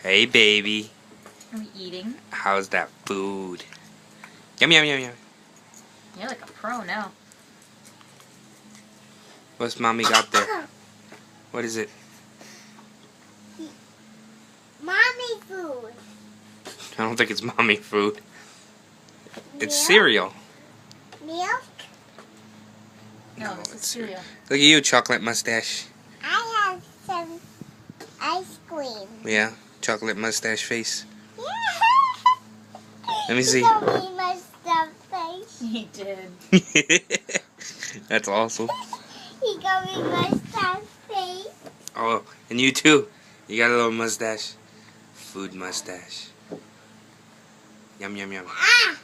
Hey, baby. Are we eating? How's that food? Yum, yum, yum, yum. You're like a pro now. What's mommy got there? What is it? Mommy food. I don't think it's mommy food. It's Milk? cereal. Milk? No, this is cereal. Look at you, chocolate mustache. I have some ice cream. Yeah, chocolate mustache face. Yeah. Let me see. He got me my stuffed face. He did. That's awesome. He got me my stuffed face. Oh, and you too. You got a little mustache. Food mustache. Yum, yum, yum. Ah!